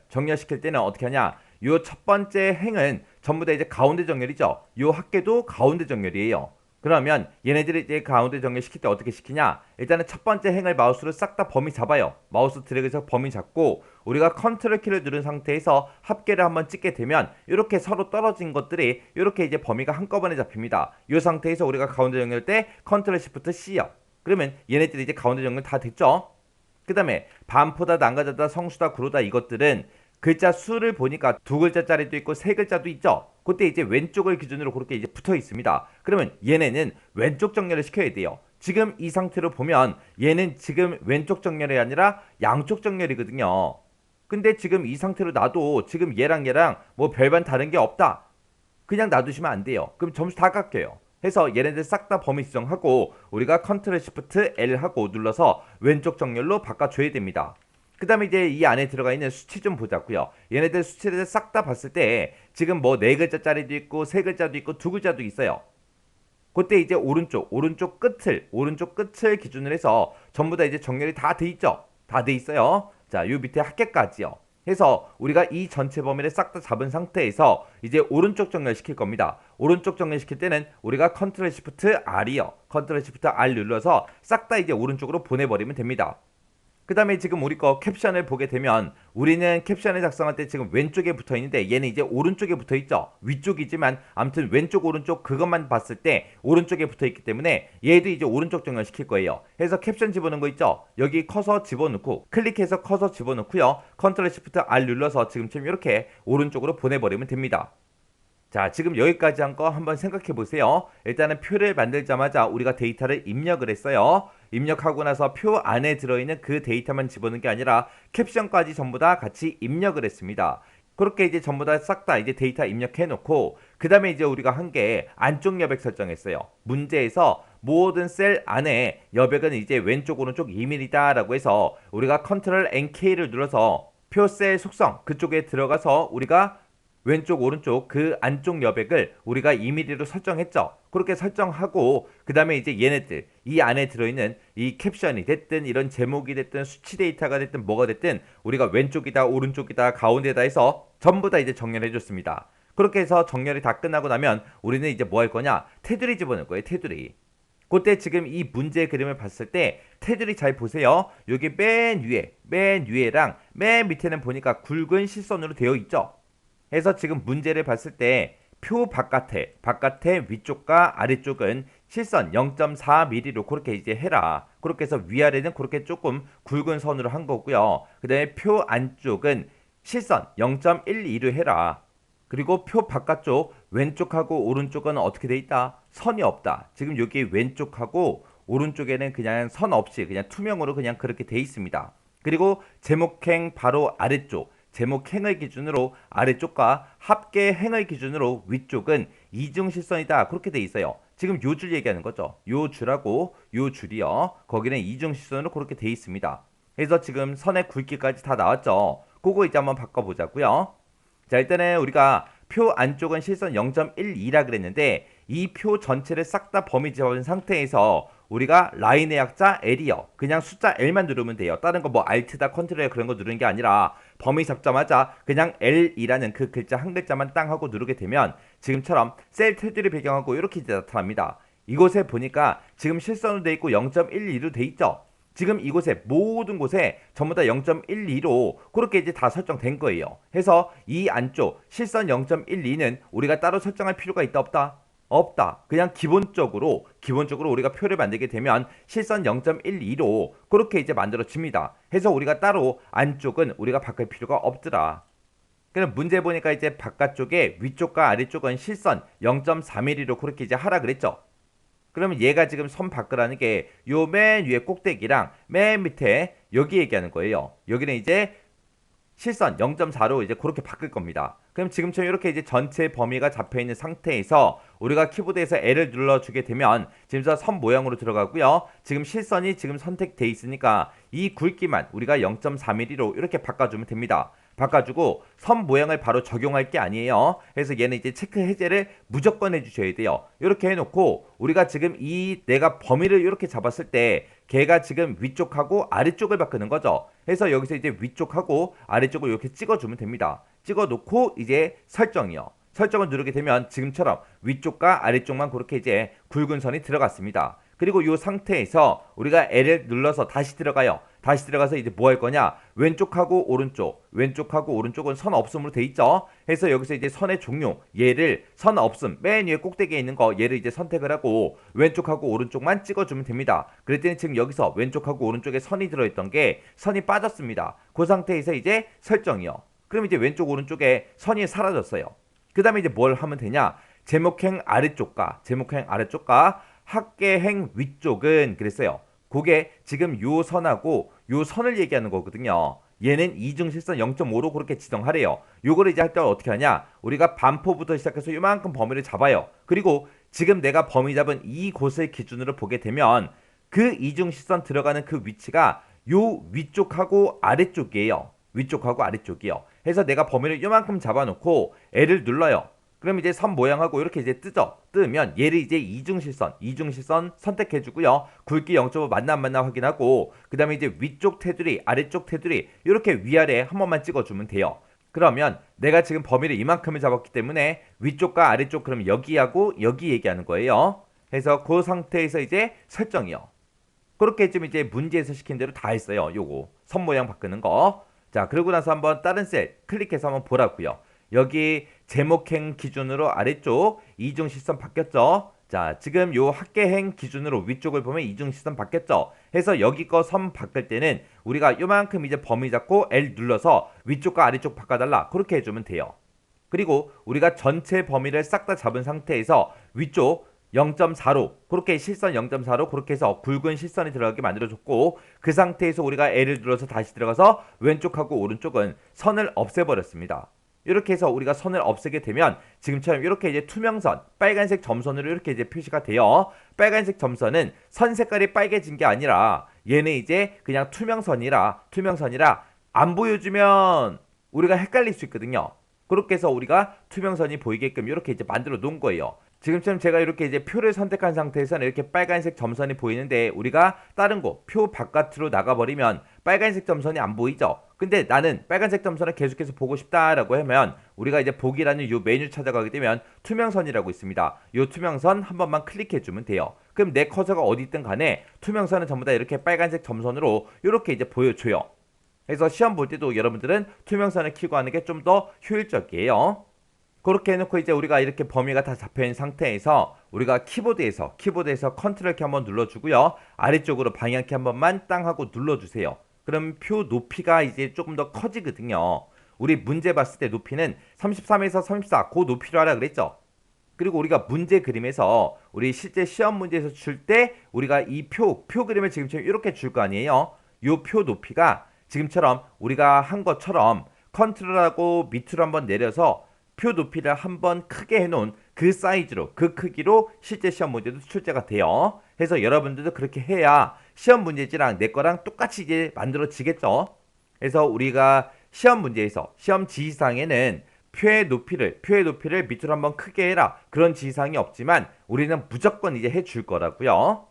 정렬시킬 때는 어떻게 하냐, 요 첫 번째 행은 전부 다 이제 가운데 정렬이죠. 요 합계도 가운데 정렬이에요. 그러면 얘네들이 이제 가운데 정렬시킬 때 어떻게 시키냐, 일단은 첫 번째 행을 마우스로 싹 다 범위 잡아요. 마우스 드래그해서 범위 잡고 우리가 컨트롤 키를 누른 상태에서 합계를 한번 찍게 되면 이렇게 서로 떨어진 것들이 이렇게 이제 범위가 한꺼번에 잡힙니다. 이 상태에서 우리가 가운데 정렬 때 컨트롤 시프트 C요. 그러면 얘네들이 이제 가운데 정렬 다 됐죠. 그 다음에 반포다, 난가자다, 성수다, 구로다 이것들은 글자 수를 보니까 두 글자짜리도 있고 세 글자도 있죠. 그때 이제 왼쪽을 기준으로 그렇게 이제 붙어 있습니다. 그러면 얘네는 왼쪽 정렬을 시켜야 돼요. 지금 이 상태로 보면 얘는 지금 왼쪽 정렬이 아니라 양쪽 정렬이거든요. 근데 지금 이 상태로 놔도 지금 얘랑 뭐 별반 다른 게 없다. 그냥 놔두시면 안 돼요. 그럼 점수 다 깎여요. 해서 얘네들 싹 다 범위 지정하고 우리가 컨트롤 시프트 L 하고 눌러서 왼쪽 정렬로 바꿔줘야 됩니다. 그 다음에 이제 이 안에 들어가 있는 수치 좀 보자고요. 얘네들 수치를 싹 다 봤을 때 지금 뭐 4글자짜리도 있고 3글자도 있고 2글자도 있어요. 그때 이제 오른쪽 끝을 기준으로 해서 전부 다 이제 정렬이 다 돼 있죠. 다 돼 있어요. 자, 요 밑에 합계까지요. 해서 우리가 이 전체 범위를 싹 다 잡은 상태에서 이제 오른쪽 정렬시킬 겁니다. 오른쪽 정렬시킬 때는 우리가 컨트롤 시프트 R이요. 컨트롤 시프트 R 눌러서 싹 다 이제 오른쪽으로 보내버리면 됩니다. 그 다음에 지금 우리 거 캡션을 보게 되면 우리는 캡션을 작성할 때 지금 왼쪽에 붙어 있는데 얘는 이제 오른쪽에 붙어 있죠. 위쪽이지만 아무튼 왼쪽 오른쪽 그것만 봤을 때 오른쪽에 붙어 있기 때문에 얘도 이제 오른쪽 정렬 시킬 거예요. 그래서 캡션 집어넣은 거 있죠. 여기 커서 집어넣고 클릭해서 커서 집어넣고요. 컨트롤 시프트 R 눌러서 지금처럼 이렇게 오른쪽으로 보내버리면 됩니다. 자, 지금 여기까지 한 거 한번 생각해 보세요. 일단은 표를 만들자마자 우리가 데이터를 입력을 했어요. 입력하고 나서 표 안에 들어있는 그 데이터만 집어넣은 게 아니라 캡션까지 전부 다 같이 입력을 했습니다. 그렇게 이제 전부 다 싹 다 이제 데이터 입력해 놓고 그 다음에 이제 우리가 한 게 안쪽 여백 설정했어요. 문제에서 모든 셀 안에 여백은 이제 왼쪽 오른쪽 2mm다 라고 해서 우리가 컨트롤 NK를 눌러서 표 셀 속성 그쪽에 들어가서 우리가 왼쪽 오른쪽 그 안쪽 여백을 우리가 2mm로 설정했죠. 그렇게 설정하고 그 다음에 이제 얘네들 이 안에 들어있는 이 캡션이 됐든 이런 제목이 됐든 수치 데이터가 됐든 뭐가 됐든 우리가 왼쪽이다 오른쪽이다 가운데다 해서 전부 다 이제 정렬해 줬습니다. 그렇게 해서 정렬이 다 끝나고 나면 우리는 이제 뭐 할 거냐, 테두리 집어넣을 거예요. 테두리. 그때 지금 이 문제 그림을 봤을 때 테두리 잘 보세요. 여기 맨 위에랑 맨 밑에는 보니까 굵은 실선으로 되어 있죠. 해서 지금 문제를 봤을 때 표 바깥에 위쪽과 아래쪽은 실선 0.4mm로 그렇게 이제 해라. 그렇게 해서 위아래는 그렇게 조금 굵은 선으로 한 거고요. 그 다음에 표 안쪽은 실선 0.12로 해라. 그리고 표 바깥쪽 왼쪽하고 오른쪽은 어떻게 돼 있다? 선이 없다. 지금 여기 왼쪽하고 오른쪽에는 그냥 선 없이 그냥 투명으로 그냥 그렇게 돼 있습니다. 그리고 제목행 바로 아래쪽 제목행을 기준으로 아래쪽과 합계행을 기준으로 위쪽은 이중실선이다. 그렇게 돼 있어요. 지금 요 줄 얘기하는 거죠. 요 줄하고 요 줄이요. 거기는 이중실선으로 그렇게 돼 있습니다. 그래서 지금 선의 굵기까지 다 나왔죠. 그거 이제 한번 바꿔보자고요. 자, 일단은 우리가 표 안쪽은 실선 0.12라 그랬는데 이 표 전체를 싹 다 범위 잡은 상태에서 우리가 라인의 약자 L이요. 그냥 숫자 L만 누르면 돼요. 다른 거 뭐 Alt다 컨트롤 그런 거 누르는 게 아니라 범위 잡자마자 그냥 L이라는 그 글자 한 글자만 땅 하고 누르게 되면 지금처럼 셀 테두리 배경하고 이렇게 나타납니다. 이곳에 보니까 지금 실선으로 돼 있고 0.12로 돼 있죠. 지금 이곳에 모든 곳에 전부 다 0.12로 그렇게 이제 다 설정된 거예요. 해서 이 안쪽 실선 0.12는 우리가 따로 설정할 필요가 있다 없다? 없다. 그냥 기본적으로 우리가 표를 만들게 되면 실선 0.12로 그렇게 이제 만들어집니다. 해서 우리가 따로 안쪽은 우리가 바꿀 필요가 없더라. 그럼 문제 보니까 이제 바깥쪽에 위쪽과 아래쪽은 실선 0.4mm로 그렇게 이제 하라 그랬죠. 그러면 얘가 지금 선 바꾸라는 게 요 맨 위에 꼭대기랑 맨 밑에 여기 얘기하는 거예요. 여기는 이제 실선 0.4로 이제 그렇게 바꿀 겁니다. 그럼 지금처럼 이렇게 이제 전체 범위가 잡혀 있는 상태에서 우리가 키보드에서 L을 눌러주게 되면 지금 선 모양으로 들어가고요. 지금 실선이 지금 선택돼 있으니까 이 굵기만 우리가 0.4mm로 이렇게 바꿔주면 됩니다. 바꿔주고 선 모양을 바로 적용할 게 아니에요. 그래서 얘는 이제 체크 해제를 무조건 해주셔야 돼요. 이렇게 해놓고 우리가 지금 이 내가 범위를 이렇게 잡았을 때 걔가 지금 위쪽하고 아래쪽을 바꾸는 거죠. 그래서 여기서 이제 위쪽하고 아래쪽을 이렇게 찍어주면 됩니다. 찍어놓고 이제 설정이요. 설정을 누르게 되면 지금처럼 위쪽과 아래쪽만 그렇게 이제 굵은 선이 들어갔습니다. 그리고 이 상태에서 우리가 L을 눌러서 다시 들어가요. 다시 들어가서 이제 뭐 할 거냐? 왼쪽하고 오른쪽, 왼쪽하고 오른쪽은 선 없음으로 돼 있죠. 그래서 여기서 이제 선의 종류, 얘를 선 없음, 맨 위에 꼭대기에 있는 거 얘를 이제 선택을 하고 왼쪽하고 오른쪽만 찍어주면 됩니다. 그랬더니 지금 여기서 왼쪽하고 오른쪽에 선이 들어있던 게 선이 빠졌습니다. 그 상태에서 이제 설정이요. 그럼 이제 왼쪽 오른쪽에 선이 사라졌어요. 그 다음에 이제 뭘 하면 되냐? 제목행 아래쪽과 합계행 위쪽은 그랬어요. 그게 지금 요 선하고 요 선을 얘기하는 거거든요. 얘는 이중실선 0.5로 그렇게 지정하래요. 요거를 이제 할 때 어떻게 하냐? 우리가 반포부터 시작해서 요만큼 범위를 잡아요. 그리고 지금 내가 범위 잡은 이곳을 기준으로 보게 되면 그 이중실선 들어가는 그 위치가 요 위쪽하고 아래쪽이에요. 위쪽하고 아래쪽이요. 해서 내가 범위를 요만큼 잡아놓고 L을 눌러요. 그럼 이제 선 모양하고 이렇게 이제 뜨면 얘를 이제 이중실선 선택해주고요. 굵기 0.5 맞나 안 맞나 확인하고 그 다음에 이제 위쪽 테두리, 아래쪽 테두리 이렇게 위아래 한 번만 찍어주면 돼요. 그러면 내가 지금 범위를 이만큼을 잡았기 때문에 위쪽과 아래쪽 그럼 여기하고 여기 얘기하는 거예요. 그래서 그 상태에서 이제 설정이요. 그렇게 좀 이제 문제에서 시킨 대로 다 했어요. 요거 선 모양 바꾸는 거. 자, 그러고 나서 한번 다른 셀 클릭해서 한번 보라고요. 여기 제목행 기준으로 아래쪽 이중실선 바뀌었죠. 자, 지금 요 합계행 기준으로 위쪽을 보면 이중실선 바뀌었죠. 해서 여기 거 선 바꿀 때는 우리가 요만큼 이제 범위 잡고 L 눌러서 위쪽과 아래쪽 바꿔달라 그렇게 해주면 돼요. 그리고 우리가 전체 범위를 싹 다 잡은 상태에서 위쪽 0.4로 그렇게 실선 0.4로 그렇게 해서 굵은 실선이 들어가게 만들어줬고 그 상태에서 우리가 L을 눌러서 다시 들어가서 왼쪽하고 오른쪽은 선을 없애버렸습니다. 이렇게 해서 우리가 선을 없애게 되면 지금처럼 이렇게 이제 투명선, 빨간색 점선으로 이렇게 이제 표시가 돼요. 빨간색 점선은 선 색깔이 빨개진 게 아니라 얘는 이제 그냥 투명선이라 안 보여주면 우리가 헷갈릴 수 있거든요. 그렇게 해서 우리가 투명선이 보이게끔 이렇게 이제 만들어 놓은 거예요. 지금처럼 제가 이렇게 이제 표를 선택한 상태에서는 이렇게 빨간색 점선이 보이는데 우리가 다른 거 표 바깥으로 나가버리면 빨간색 점선이 안 보이죠. 근데 나는 빨간색 점선을 계속해서 보고 싶다라고 하면 우리가 이제 보기라는 요 메뉴 찾아가게 되면 투명선이라고 있습니다. 요 투명선 한 번만 클릭해주면 돼요. 그럼 내 커서가 어디 있든 간에 투명선은 전부 다 이렇게 빨간색 점선으로 이렇게 이제 보여줘요. 그래서 시험 볼 때도 여러분들은 투명선을 켜고 하는 게 좀 더 효율적이에요. 그렇게 해놓고 이제 우리가 이렇게 범위가 다 잡혀있는 상태에서 우리가 키보드에서 컨트롤 키 한번 눌러주고요. 아래쪽으로 방향키 한 번만 땅 하고 눌러주세요. 그럼 표 높이가 이제 조금 더 커지거든요. 우리 문제 봤을 때 높이는 33에서 34 그 높이로 하라 그랬죠. 그리고 우리가 문제 그림에서 우리 실제 시험 문제에서 줄 때 우리가 이 표 그림을 지금처럼 이렇게 줄 거 아니에요. 요 표 높이가 지금처럼 우리가 한 것처럼 컨트롤하고 밑으로 한번 내려서 표 높이를 한번 크게 해놓은 그 사이즈로 그 크기로 실제 시험 문제도 출제가 돼요. 그래서 여러분들도 그렇게 해야 시험 문제지랑 내 거랑 똑같이 이제 만들어지겠죠. 그래서 우리가 시험 문제에서 시험 지시사항에는 표의 높이를 밑으로 한번 크게 해라 그런 지시사항이 없지만 우리는 무조건 이제 해줄 거라고요.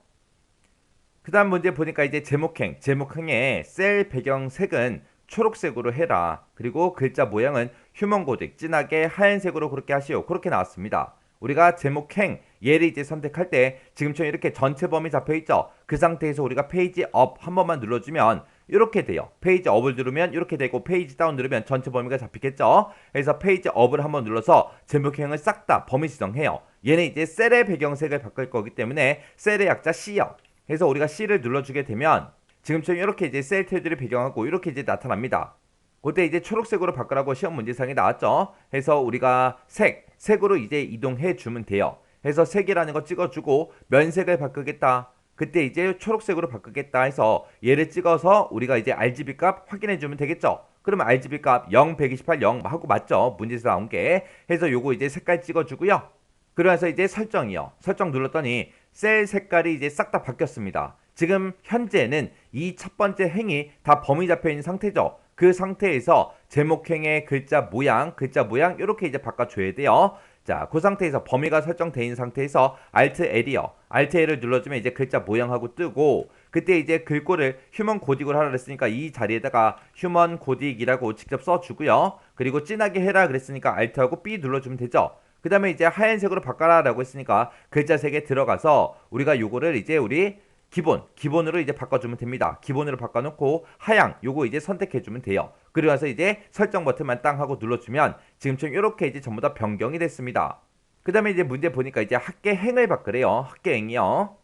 그 다음 문제 보니까 이제 제목행의 셀 배경색은 초록색으로 해라. 그리고 글자 모양은 휴먼고딕 진하게 하얀색으로 그렇게 하시오. 그렇게 나왔습니다. 우리가 제목행 얘를 이제 선택할 때 지금처럼 이렇게 전체 범위 잡혀있죠. 그 상태에서 우리가 페이지 업 한 번만 눌러주면 이렇게 돼요. 페이지 업을 누르면 이렇게 되고 페이지 다운 누르면 전체 범위가 잡히겠죠. 그래서 페이지 업을 한번 눌러서 제목행을 싹 다 범위 지정해요. 얘는 이제 셀의 배경색을 바꿀 거기 때문에 셀의 약자 C요. 그래서 우리가 C를 눌러주게 되면 지금처럼 이렇게 이제 셀 테두리 배경하고 이렇게 이제 나타납니다. 그때 이제 초록색으로 바꾸라고 시험 문제상이 나왔죠. 해서 우리가 색으로 이제 이동해 주면 돼요. 해서 색이라는 거 찍어주고 면색을 바꾸겠다. 그때 이제 초록색으로 바꾸겠다 해서 얘를 찍어서 우리가 이제 RGB 값 확인해 주면 되겠죠. 그러면 RGB 값 0, 128, 0 하고 맞죠? 문제에서 나온 게. 해서 요거 이제 색깔 찍어주고요. 그러면서 이제 설정이요. 설정 눌렀더니 셀 색깔이 이제 싹 다 바뀌었습니다. 지금 현재는 이 첫 번째 행이 다 범위 잡혀 있는 상태죠. 그 상태에서 제목행의 글자 모양 이렇게 이제 바꿔줘야 돼요. 자, 그 상태에서 범위가 설정되어 있는 상태에서 Alt L이요. Alt L을 눌러주면 이제 글자 모양하고 뜨고, 그때 이제 글꼴을 휴먼 고딕으로 하라 그랬으니까 이 자리에다가 휴먼 고딕이라고 직접 써주고요. 그리고 진하게 해라 그랬으니까 Alt하고 B 눌러주면 되죠. 그 다음에 이제 하얀색으로 바꿔라 라고 했으니까 글자 색에 들어가서 우리가 요거를 이제 우리 기본으로 이제 바꿔주면 됩니다. 기본으로 바꿔놓고 하향 요거 이제 선택해주면 돼요. 그리고 나서 이제 설정 버튼만 땅 하고 눌러주면 지금처럼 이렇게 이제 전부 다 변경이 됐습니다. 그 다음에 이제 문제 보니까 이제 합계행을 바꾸래요. 합계행이요.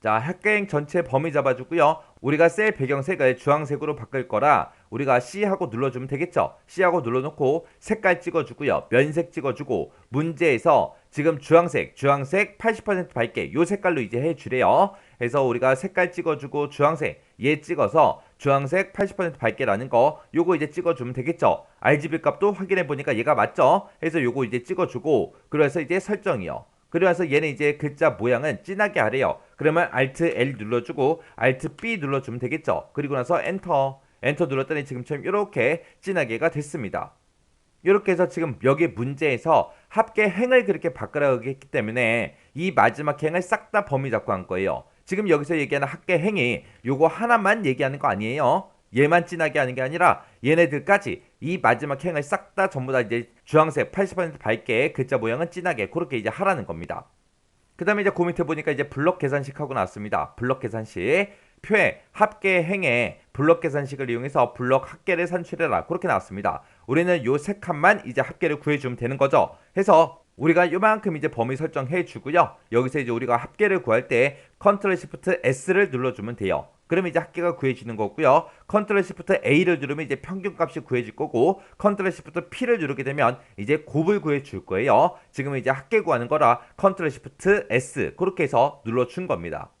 자, 합계행 전체 범위 잡아주고요. 우리가 셀 배경색을 주황색으로 바꿀 거라 우리가 C하고 눌러주면 되겠죠. C하고 눌러놓고 색깔 찍어주고요. 면색 찍어주고 문제에서 지금 주황색 80% 밝게 요 색깔로 이제 해주래요. 그래서 우리가 색깔 찍어주고 주황색 얘 찍어서 주황색 80% 밝게라는 거 요거 이제 찍어주면 되겠죠. RGB 값도 확인해 보니까 얘가 맞죠. 해서 요거 이제 찍어주고 그래서 이제 설정이요. 그래서 얘는 이제 글자 모양은 진하게 하래요. 그러면 Alt L 눌러주고 Alt B 눌러주면 되겠죠. 그리고 나서 엔터 눌렀더니 지금처럼 이렇게 진하게가 됐습니다. 이렇게 해서 지금 여기 문제에서 합계행을 그렇게 바꾸라고 했기 때문에 이 마지막 행을 싹 다 범위 잡고 한 거예요. 지금 여기서 얘기하는 합계행이 요거 하나만 얘기하는 거 아니에요. 얘만 진하게 하는 게 아니라 얘네들까지 이 마지막 행을 싹 다 전부 다 이제 주황색 80% 밝게 글자 모양은 진하게 그렇게 이제 하라는 겁니다. 그 다음에 이제 그 밑에 보니까 이제 블럭 계산식 하고 나왔습니다. 블럭 계산식. 표에 합계행에 블럭 계산식을 이용해서 블럭 합계를 산출해라. 그렇게 나왔습니다. 우리는 요 세 칸만 이제 합계를 구해주면 되는 거죠. 해서 우리가 요만큼 이제 범위 설정해 주고요. 여기서 이제 우리가 합계를 구할 때 Ctrl Shift S를 눌러주면 돼요. 그러면 이제 합계가 구해지는 거고요. Ctrl Shift A를 누르면 이제 평균값이 구해질 거고 Ctrl Shift P를 누르게 되면 이제 곱을 구해줄 거예요. 지금 이제 합계 구하는 거라 Ctrl Shift S 그렇게 해서 눌러준 겁니다.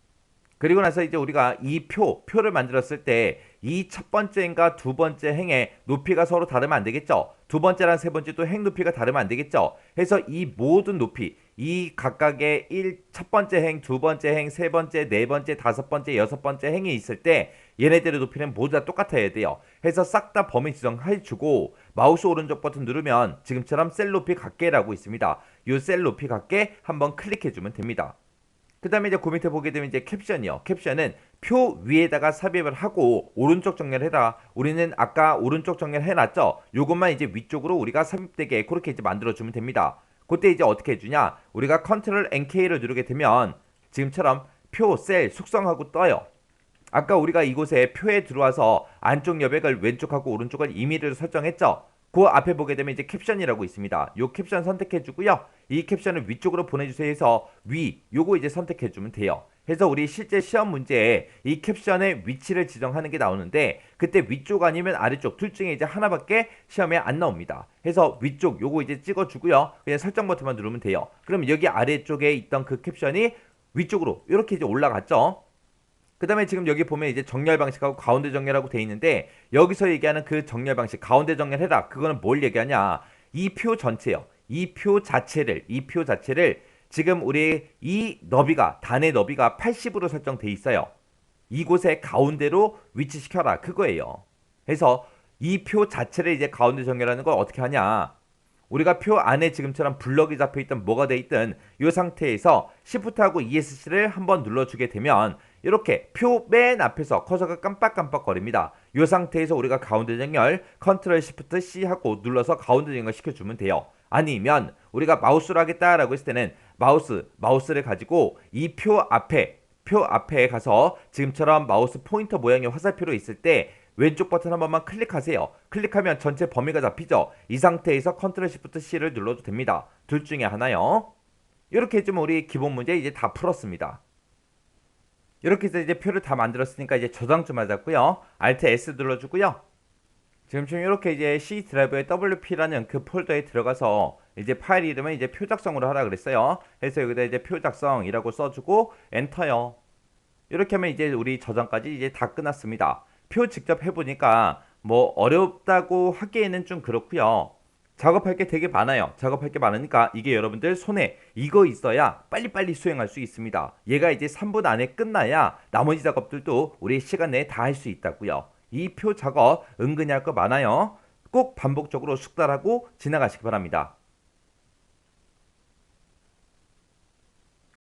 그리고 나서 이제 우리가 이 표를 만들었을 때 이 첫 번째인가 두 번째 행의 높이가 서로 다르면 안 되겠죠. 두 번째랑 세 번째도 행 높이가 다르면 안 되겠죠. 해서 이 모든 높이, 이 각각의 첫 번째 행, 두 번째 행, 세 번째, 네 번째, 다섯 번째, 여섯 번째 행이 있을 때 얘네들의 높이는 모두 다 똑같아야 돼요. 해서 싹 다 범위 지정해주고 마우스 오른쪽 버튼 누르면 지금처럼 셀 높이 같게라고 있습니다. 이 셀 높이 같게 한번 클릭해주면 됩니다. 그 다음에 이제 그 밑에 보게 되면 이제 캡션이요. 캡션은 표 위에다가 삽입을 하고 오른쪽 정렬해라. 우리는 아까 오른쪽 정렬해놨죠. 요것만 이제 위쪽으로 우리가 삽입되게 그렇게 이제 만들어주면 됩니다. 그때 이제 어떻게 해주냐. 우리가 Ctrl NK를 누르게 되면 지금처럼 표, 셀, 숙성하고 떠요. 아까 우리가 이곳에 표에 들어와서 안쪽 여백을 왼쪽하고 오른쪽을 임의로 설정했죠. 그 앞에 보게 되면 이제 캡션이라고 있습니다. 요 캡션 선택해 주고요. 이 캡션을 위쪽으로 보내주세요 해서 요거 이제 선택해 주면 돼요. 해서 우리 실제 시험 문제에 이 캡션의 위치를 지정하는 게 나오는데 그때 위쪽 아니면 아래쪽 둘 중에 이제 하나밖에 시험에 안 나옵니다. 해서 위쪽 요거 이제 찍어 주고요. 그냥 설정 버튼만 누르면 돼요. 그럼 여기 아래쪽에 있던 그 캡션이 위쪽으로 이렇게 이제 올라갔죠. 그 다음에 지금 여기 보면 이제 정렬 방식하고 가운데 정렬하고 돼 있는데 여기서 얘기하는 그 정렬 방식 가운데 정렬해라 그거는 뭘 얘기하냐 이 표 전체요 이 표 자체를 지금 우리 이 너비가 단의 너비가 80으로 설정돼 있어요. 이곳에 가운데로 위치시켜라 그거예요. 그래서 이 표 자체를 이제 가운데 정렬하는 걸 어떻게 하냐 우리가 표 안에 지금처럼 블럭이 잡혀있든 뭐가 돼 있든 이 상태에서 Shift하고 ESC를 한번 눌러주게 되면 이렇게 표 맨 앞에서 커서가 깜빡깜빡거립니다. 이 상태에서 우리가 가운데 정렬 Ctrl Shift C 하고 눌러서 가운데 정렬 시켜주면 돼요. 아니면 우리가 마우스로 하겠다라고 했을 때는 마우스를 가지고 이 표 앞에 가서 지금처럼 마우스 포인터 모양의 화살표로 있을 때 왼쪽 버튼 한 번만 클릭하세요. 클릭하면 전체 범위가 잡히죠. 이 상태에서 Ctrl Shift C를 눌러도 됩니다. 둘 중에 하나요. 이렇게 해주면 우리 기본 문제 이제 다 풀었습니다. 이렇게 해서 이제 표를 다 만들었으니까 이제 저장 좀 하자고요. Alt S 눌러주고요. 지금 이렇게 이제 C 드라이브의 WP라는 그 폴더에 들어가서 이제 파일 이름은 이제 표 작성으로 하라 그랬어요. 그래서 여기다 이제 표 작성이라고 써주고 엔터요. 이렇게 하면 이제 우리 저장까지 이제 다 끝났습니다. 표 직접 해보니까 뭐 어렵다고 하기에는 좀 그렇고요. 작업할 게 되게 많아요. 작업할 게 많으니까 이게 여러분들 손에 이거 있어야 빨리빨리 수행할 수 있습니다. 얘가 이제 3분 안에 끝나야 나머지 작업들도 우리 시간 내에 다 할 수 있다고요. 이 표 작업 은근히 할 거 많아요. 꼭 반복적으로 숙달하고 지나가시기 바랍니다.